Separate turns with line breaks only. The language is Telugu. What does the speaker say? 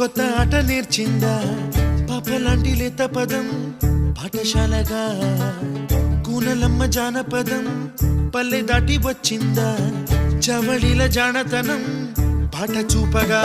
కొత్త ఆట నేర్చిందా పాపలాంటి లేత పదం పాఠశాలగా కూనలమ్మ జానపదం పల్లె దాటి వచ్చిందా చవళిల జానతనం పాట చూపగా